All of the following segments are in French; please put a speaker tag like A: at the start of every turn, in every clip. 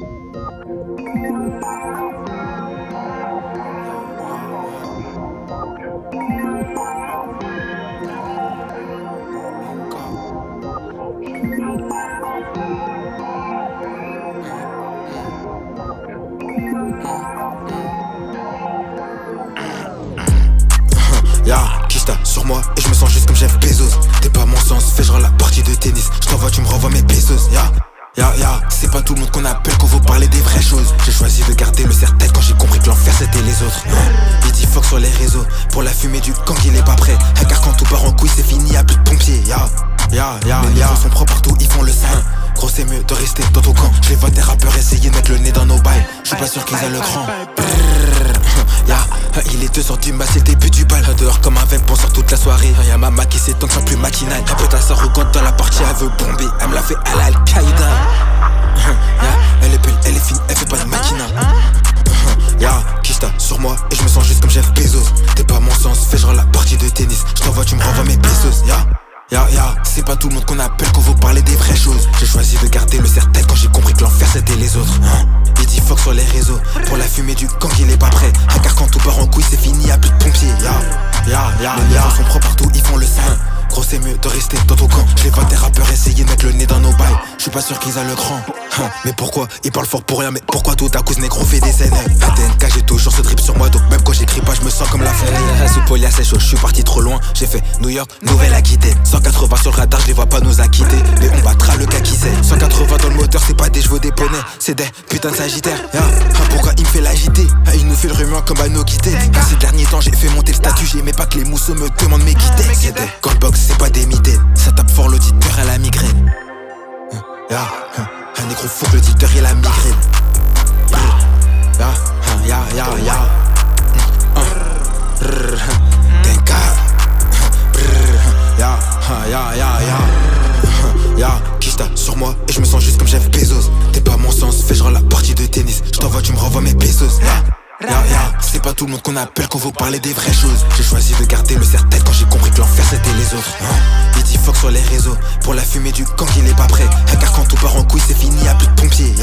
A: Ya, Kista sur moi et je me sens juste comme Jeff Bezos. T'es pas mon sens, fais genre la partie de tennis. Je t'envoie, tu me renvoies mes pesos. Ya, c'est pas tout le monde qu'on appelle qu'on veut parler des vraies choses. J'ai choisi de garder le serre-tête quand j'ai compris que l'enfer c'était les autres. Il dit fuck sur les réseaux, pour la fumée du gang il est pas prêt. Car quand tout part en couille c'est fini, y'a plus de pompiers. Les niveaux sont propres partout, ils font le sein. Gros c'est mieux de rester dans ton camp. Je les vois des rappeurs essayer de mettre le nez dans nos bails. Je suis pas sûr qu'ils aient le cran. Il est 2h du mat, c'est le début du bal. Dehors comme un vape, on sort toute la soirée. Y'a maman qui s'étonne, sans plus matinale. Ta potasse arrogante dans la partie, elle veut bomber. Elle me l'a fait à l'Al-Qaïda. Elle est belle, elle est fine, elle fait pas de maquina. Kista sur moi et je me sens juste comme Jeff Bezos. T'es pas mon sens, fais genre la partie de tennis. Je t'envoie, tu me renvoies mes pesos. C'est pas tout le monde qu'on appelle qu'on veut parler des vraies choses. J'ai choisi de garder le serre-tête quand j'ai compris que l'enfer c'était les autres. Il dit fuck sur les réseaux, pour la fumée du gang il est pas prêt. Car quand tout part en couille c'est fini, y'a plus de pompiers. Les niveaux sont propres partout, ils font le sein. Gros c'est mieux de rester dans ton camp. Je les vois des rappeurs essayer de mettre le nez dans nos bails. Je suis pas sûr qu'ils aient le cran. Mais pourquoi ils parlent fort pour rien? Mais pourquoi tout à cause négro fait des scènes? ATNK j'ai toujours ce drip sur moi, donc même quand j'écris pas je me sens comme la fête. Sous Polia c'est chaud, je suis parti trop loin. J'ai fait New York, Nouvelle-Aquitaine. 180 sur le radar, je les vois pas nous acquitter. Mais on battra le gars qui sait. 180 dans le moteur, c'est pas des chevaux des poneys, c'est des putains de sagittaires. Pourquoi il me fait l'agiter? Il nous fait le remuant comme à nos guider. Ces derniers temps j'ai fait monter le statut, j'aimais pas que les mousseaux me demandent mes guider. C'est des Goldbox, c'est pas des mitaines. Ça tape fort l'auditeur à la migraine. Un négro faut que l'auditeur il a la migraine. Tenka. Kista sur moi et je me sens juste comme Jeff Bezos. T'es pas mon sens, fais genre la partie de tennis. Je t'envoie, tu me renvoies mes pesos. C'est pas tout le monde qu'on appelle qu'on veut parler des vraies choses. J'ai choisi de garder le serre-tête quand j'ai compris que l'enfer c'était les autres. Il dit fuck sur les réseaux, pour la fumée du gang il est pas prêt. Car quand tout part en couille c'est fini, y'a plus de pompiers.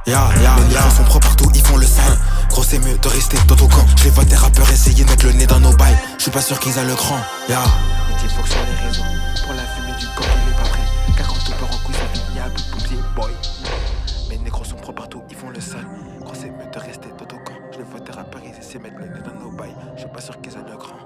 A: Les niveaux sont propres partout, ils font le sein. Gros c'est mieux de rester dans ton camp. Je les vois des rappeurs essayer de mettre le nez dans nos bails. Je suis pas sûr qu'ils aient le cran. Il dit fuck sur les réseaux, pour la fumée du gang il est pas prêt. Car quand tout part en couille c'est fini, y'a plus de pompiers, boy. Mais les négros sont propres partout, ils font le sein. Gros c'est mieux de rester dans ton camp. Je les vois des rappeurs essayer de mettre le nez dans nos bails. Je suis pas sûr qu'ils aient le cran.